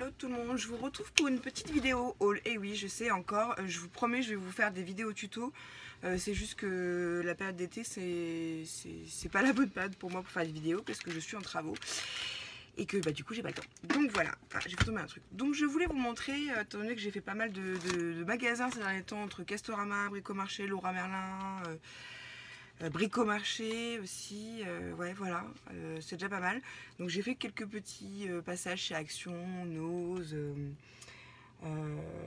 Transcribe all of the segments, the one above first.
Hello tout le monde, je vous retrouve pour une petite vidéo haul. Et oui, je sais encore, je vous promets, je vais vous faire des vidéos tuto. C'est juste que la période d'été, c'est pas la bonne période pour moi pour faire des vidéos parce que je suis en travaux et que du coup j'ai pas le temps. Donc voilà, j'ai fait tomber un truc. Donc je voulais vous montrer, étant donné que j'ai fait pas mal de magasins ces derniers temps entre Castorama, Bricomarché, Leroy Merlin, Bricomarché aussi, ouais voilà, c'est déjà pas mal. Donc j'ai fait quelques petits passages chez Action, Nose,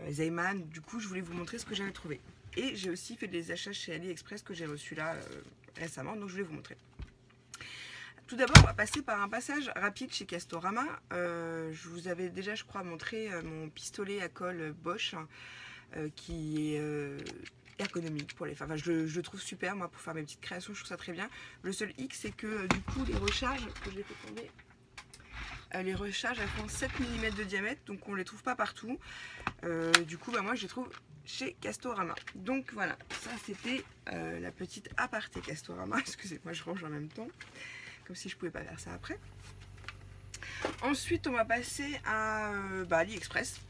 Zeyman. Du coup je voulais vous montrer ce que j'avais trouvé. Et j'ai aussi fait des achats chez AliExpress que j'ai reçu là récemment, donc je voulais vous montrer. Tout d'abord, on va passer par un passage rapide chez Castorama. Je vous avais déjà, je crois, montré mon pistolet à colle Bosch qui est ergonomique pour les femmes. Enfin, je le trouve super, moi, pour faire mes petites créations, je trouve ça très bien. Le seul hic, c'est que du coup, les recharges que j'ai fait tomber, les recharges, elles font 7 mm de diamètre, donc on ne les trouve pas partout. Du coup, moi, je les trouve chez Castorama. Donc voilà, ça, c'était la petite aparté Castorama. Excusez-moi, je range en même temps, comme si je pouvais pas faire ça après. Ensuite, on va passer à AliExpress.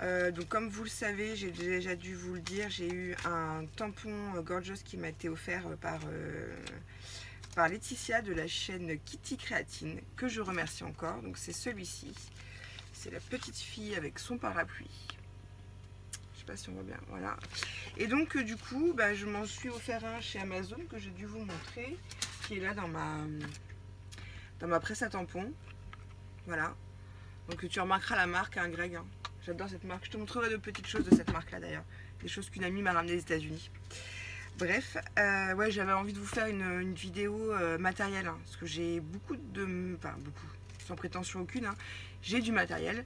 Donc comme vous le savez, j'ai déjà dû vous le dire, j'ai eu un tampon Gorgeous qui m'a été offert par Laetitia de la chaîne Kitty Créatine, que je remercie encore. Donc c'est celui-ci, c'est la petite fille avec son parapluie. Je sais pas si on voit bien, voilà. Et donc du coup, je m'en suis offert un chez Amazon que j'ai dû vous montrer, qui est là dans ma presse à tampons. Voilà. Donc tu remarqueras la marque, hein, Greg. Hein. J'adore cette marque. Je te montrerai de petites choses de cette marque-là d'ailleurs. Des choses qu'une amie m'a ramené des États-Unis. Bref, ouais, j'avais envie de vous faire une vidéo matérielle. Hein, parce que j'ai beaucoup de... Enfin, beaucoup. Sans prétention aucune. Hein, j'ai du matériel.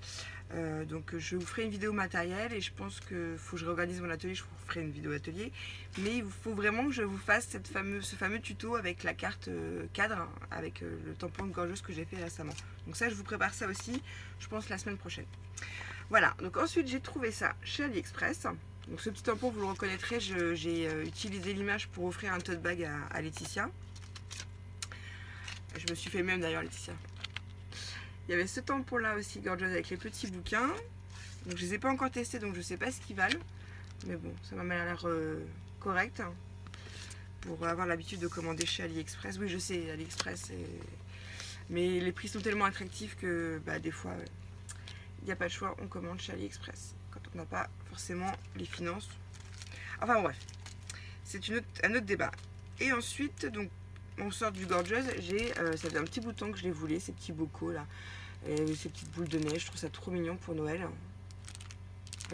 Donc je vous ferai une vidéo matérielle et je pense qu'il faut que je réorganise mon atelier. Je vous ferai une vidéo atelier. Mais il faut vraiment que je vous fasse ce fameux tuto avec la carte cadre. Hein, avec le tampon de Gorgeous que j'ai fait récemment. Donc ça, je vous prépare ça aussi. Je pense la semaine prochaine. Voilà, donc ensuite j'ai trouvé ça chez AliExpress. Donc ce petit tampon, vous le reconnaîtrez, j'ai utilisé l'image pour offrir un tote bag à Laetitia. Je me suis fait même d'ailleurs Laetitia. Il y avait ce tampon là aussi, Gorgeous, avec les petits bouquins. Donc je les ai pas encore testés, donc je sais pas ce qu'ils valent. Mais bon, ça m'a l'air correct. Hein, pour avoir l'habitude de commander chez AliExpress. Oui, je sais, AliExpress, mais les prix sont tellement attractifs que des fois... il n'y a pas de choix, on commande chez AliExpress quand on n'a pas forcément les finances. Enfin bref, c'est un autre débat. Et ensuite, donc, on sort du Gorgeous. Ça fait un petit bout de temps que je les voulais, ces petits bocaux là, et ces petites boules de neige. Je trouve ça trop mignon pour Noël.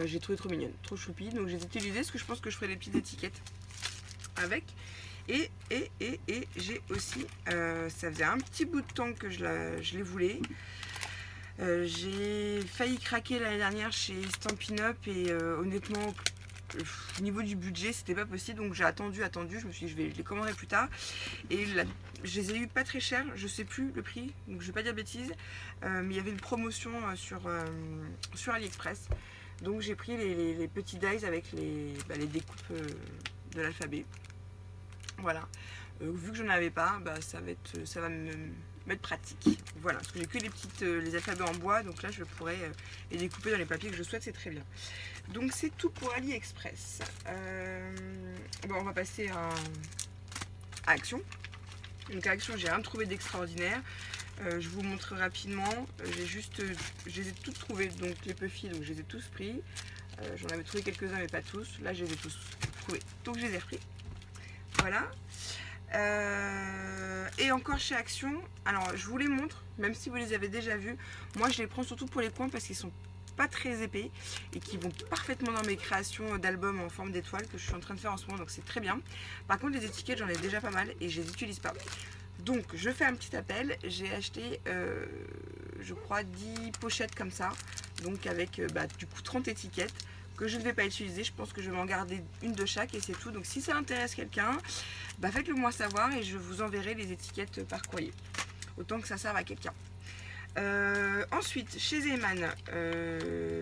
J'ai trouvé trop mignonne, trop choupi. Donc j'ai utilisé parce que je pense que je ferai des petites étiquettes avec. Et j'ai aussi, ça faisait un petit bout de temps que je les voulais. J'ai failli craquer l'année dernière chez Stampin' Up et honnêtement au niveau du budget c'était pas possible, donc j'ai attendu, je me suis dit je les commanderai plus tard et je les ai eu pas très cher, je sais plus le prix, donc je vais pas dire bêtises, mais il y avait une promotion sur AliExpress, donc j'ai pris les petits dies avec les découpes de l'alphabet. Voilà, vu que je n'en avais pas, ça va m'être pratique. Voilà, parce que j'ai que les alphabets en bois, donc là je pourrais les découper dans les papiers que je souhaite, c'est très bien. Donc c'est tout pour AliExpress. On va passer à Action. Donc à Action, j'ai rien trouvé d'extraordinaire. Je vous montre rapidement. Je les ai toutes trouvées, donc les Puffy, donc je les ai tous pris. J'en avais trouvé quelques-uns, mais pas tous. Là, je les ai tous trouvés, donc je les ai repris. Voilà. Et encore chez Action, alors je vous les montre, même si vous les avez déjà vus. Moi je les prends surtout pour les coins parce qu'ils sont pas très épais et qui vont parfaitement dans mes créations d'albums en forme d'étoile que je suis en train de faire en ce moment, donc c'est très bien. Par contre les étiquettes, j'en ai déjà pas mal et je les utilise pas. Donc je fais un petit appel, j'ai acheté je crois 10 pochettes comme ça, donc avec du coup 30 étiquettes que je ne vais pas utiliser. Je pense que je vais m'en garder une de chaque et c'est tout. Donc si ça intéresse quelqu'un, faites-le moi savoir et je vous enverrai les étiquettes par courrier, autant que ça serve à quelqu'un. Ensuite chez Zeyman,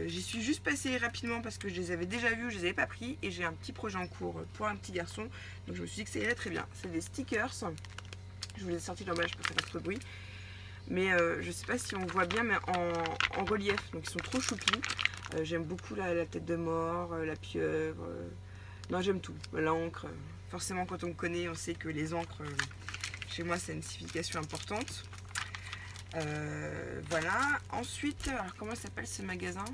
j'y suis juste passée rapidement parce que je les avais déjà vus, je les avais pas pris et j'ai un petit projet en cours pour un petit garçon, donc je me suis dit que ça irait très bien. C'est des stickers, je vous les ai sortis de l'emballage pour que ça fasse trop de bruit. mais je sais pas si on voit bien, mais en relief. Donc ils sont trop choupis. J'aime beaucoup la tête de mort, la pieuvre. Non, j'aime tout. L'encre. Forcément, quand on me connaît, on sait que les encres, chez moi, c'est une signification importante. Voilà. Ensuite, alors comment s'appelle ce magasin?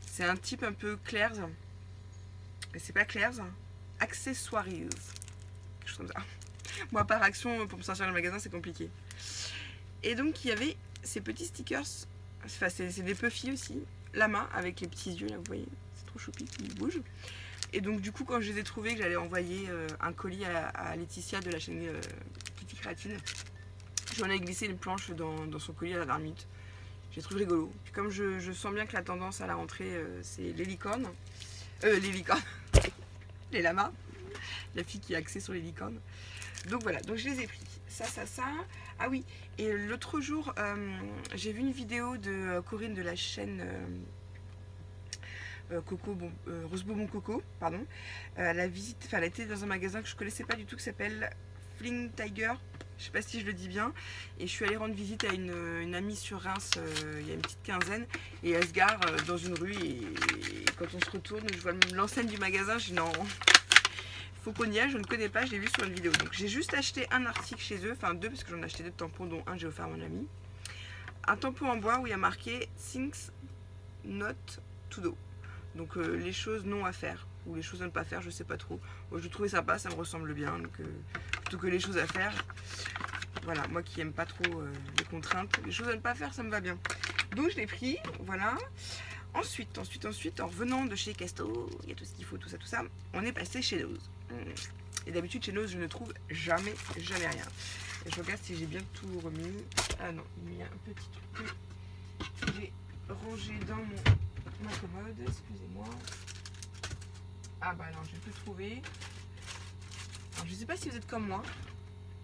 C'est un type un peu Claire's. Mais c'est pas Claire's. Accessoires. Quelque chose comme ça. Moi, par action, pour me sortir le magasin, c'est compliqué. Et donc, il y avait ces petits stickers. Enfin, c'est des puffy aussi. Lama, avec les petits yeux, là, vous voyez. C'est trop choupi, qui bouge. Et donc, du coup, quand je les ai trouvés, que j'allais envoyer un colis à Laetitia de la chaîne Kitty Créatine, j'en ai glissé une planche dans son colis à la dernière minute. J'ai trouvé rigolo. Puis comme je sens bien que la tendance à la rentrée, c'est les licornes. Les licornes. Les lamas. La fille qui est axée sur les licornes. Donc voilà, donc je les ai pris. Ça. Ah oui, et l'autre jour, j'ai vu une vidéo de Corinne de la chaîne Rose Bonbon Coco, pardon. Elle était dans un magasin que je connaissais pas du tout qui s'appelle Fling Tiger. Je sais pas si je le dis bien. Et je suis allée rendre visite à une amie sur Reims il y a une petite quinzaine. Et elle se gare dans une rue. Et quand on se retourne, je vois l'enseigne du magasin. Je dis non, faut qu'on y aille. Je ne connais pas, je l'ai vu sur une vidéo. Donc j'ai juste acheté un article chez eux. Enfin deux, parce que j'en ai acheté 2 tampons, dont un j'ai offert à mon ami. Un tampon en bois où il y a marqué Things Not To Do. Donc les choses non à faire. Ou les choses à ne pas faire, je sais pas trop. Moi, je trouvais sympa, ça me ressemble bien. Donc plutôt que les choses à faire. Voilà, moi qui aime pas trop les contraintes, les choses à ne pas faire, ça me va bien. Donc je l'ai pris, voilà. Ensuite, en revenant de chez Casto, il y a tout ce qu'il faut, tout ça, on est passé chez Nose. Et d'habitude chez Nose, je ne trouve jamais rien. Et je regarde si j'ai bien tout remis. Ah non, il y a un petit truc que j'ai rangé dans ma commode, excusez-moi. Ah bah non, j'ai plus trouvé. Alors je sais pas si vous êtes comme moi.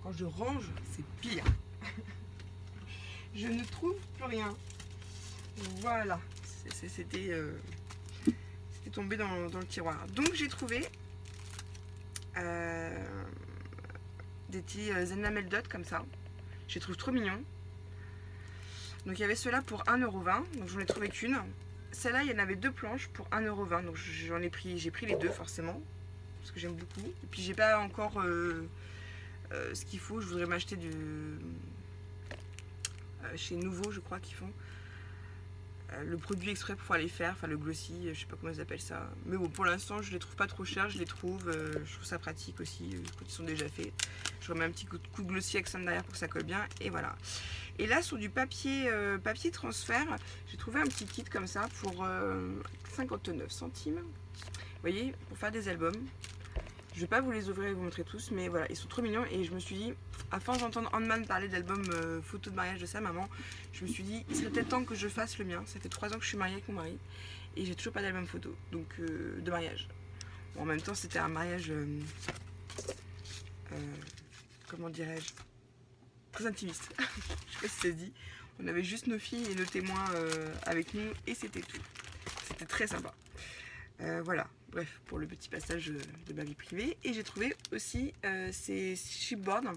Quand je range, c'est pire. Je ne trouve plus rien. Voilà. C'était tombé dans le tiroir. Donc j'ai trouvé des petits enamel dot comme ça. Je les trouve trop mignons. Donc il y avait ceux-là pour 1,20 €. Donc j'en ai trouvé qu'une. Celle-là, il y en avait 2 planches pour 1,20 €. Donc j'ai pris les 2 forcément. Parce que j'aime beaucoup. Et puis j'ai pas encore ce qu'il faut. Je voudrais m'acheter du chez Nouveau, je crois qu'ils font le produit exprès pour pouvoir les faire, enfin le glossy, je sais pas comment ils appellent ça. Mais bon, pour l'instant, je les trouve pas trop chers, je trouve ça pratique aussi quand ils sont déjà faits. Je remets un petit coup de glossy avec ça derrière pour que ça colle bien, et voilà. Et là, sur du papier transfert, j'ai trouvé un petit kit comme ça pour 59 centimes. Vous voyez, pour faire des albums. Je vais pas vous les ouvrir et vous montrer tous, mais voilà, ils sont trop mignons. Et je me suis dit, à force d'entendre Handman parler d'album photo de mariage de sa maman, je me suis dit, il serait peut-être temps que je fasse le mien. Ça fait 3 ans que je suis mariée avec mon mari et j'ai toujours pas d'album photo, donc de mariage. Bon, en même temps, c'était un mariage, comment dirais-je, très intimiste. Je sais pas si ça se dit. On avait juste nos filles et nos témoins avec nous et c'était tout. C'était très sympa. Voilà, bref, pour le petit passage de ma vie privée. Et j'ai trouvé aussi ces chipboards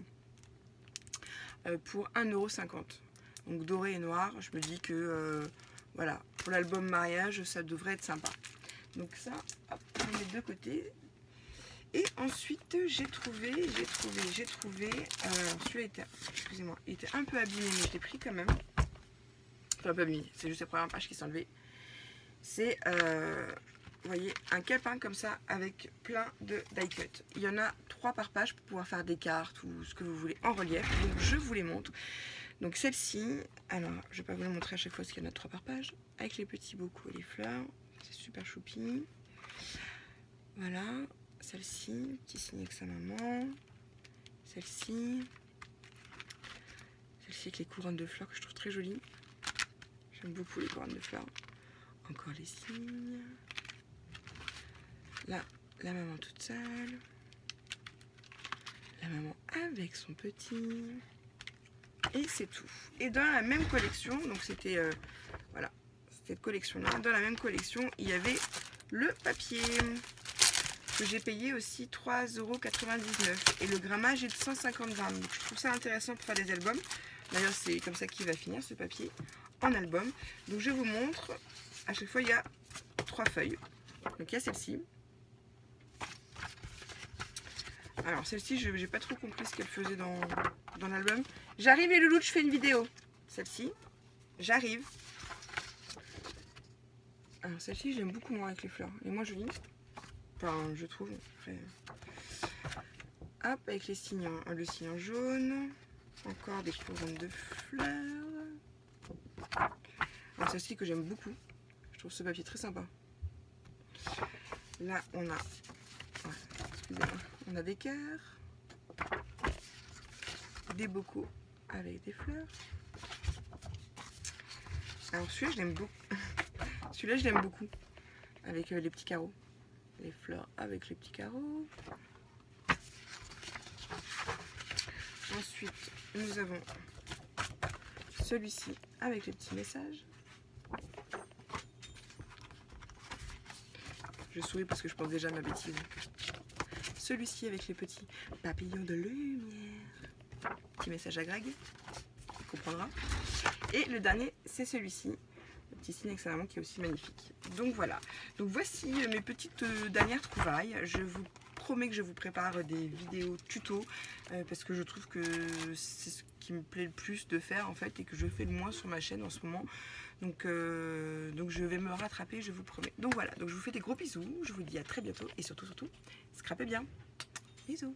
pour 1,50 €. Donc doré et noir. Je me dis que voilà, pour l'album mariage, ça devrait être sympa. Donc ça, hop, on met de côté. Et ensuite, j'ai trouvé. Celui-là était, excusez-moi, il était un peu abîmé, mais je l'ai pris quand même. Enfin, un peu abîmé, c'est juste la première page qui s'est enlevée. C'est vous voyez, un calepin comme ça avec plein de die cut. Il y en a 3 par page pour pouvoir faire des cartes ou ce que vous voulez en relief. Donc je vous les montre. Donc celle-ci, alors je vais pas vous la montrer à chaque fois parce qu'il y en a 3 par page. Avec les petits bocaux et les fleurs. C'est super choupi. Voilà. Celle-ci, petit signe avec sa maman. Celle-ci. Celle-ci avec les couronnes de fleurs que je trouve très jolies. J'aime beaucoup les couronnes de fleurs. Encore les signes. Là, la maman toute seule. La maman avec son petit. Et c'est tout. Et dans la même collection, donc c'était voilà, cette collection-là. Dans la même collection, il y avait le papier que j'ai payé aussi 3,99 €. Et le grammage est de 150 grammes. Donc je trouve ça intéressant pour faire des albums. D'ailleurs, c'est comme ça qu'il va finir ce papier en album. Donc je vous montre, à chaque fois il y a 3 feuilles. Donc il y a celle-ci. Alors celle-ci, je n'ai pas trop compris ce qu'elle faisait dans l'album. J'arrive les loulous, je fais une vidéo. Celle-ci, j'arrive. Alors celle-ci, j'aime beaucoup moins avec les fleurs. Elle est moins jolie. Enfin, je trouve. Après... Hop, avec les signes, le signe en jaune. Encore des couronnes de fleurs. Alors celle-ci que j'aime beaucoup. Je trouve ce papier très sympa. Là, on a... Ouais, excusez-moi. On a des cœurs. Des bocaux avec des fleurs. Alors celui-là, je l'aime beaucoup. Celui-là, je l'aime beaucoup. Avec les petits carreaux. Les fleurs avec les petits carreaux. Ensuite, nous avons celui-ci avec les petits messages. Je souris parce que je pense déjà à ma bêtise. Celui-ci avec les petits papillons de lumière. Petit message à Greg, il comprendra. Et le dernier, c'est celui-ci. Le petit signe extrêmement qui est aussi magnifique. Donc voilà. Donc voici mes petites dernières trouvailles. Je vous promets que je vous prépare des vidéos tuto parce que je trouve que c'est ce qui me plaît le plus de faire en fait et que je fais le moins sur ma chaîne en ce moment. Donc je vais me rattraper, je vous promets. Donc voilà, donc je vous fais des gros bisous, je vous dis à très bientôt et surtout, scrapez bien. Bisous.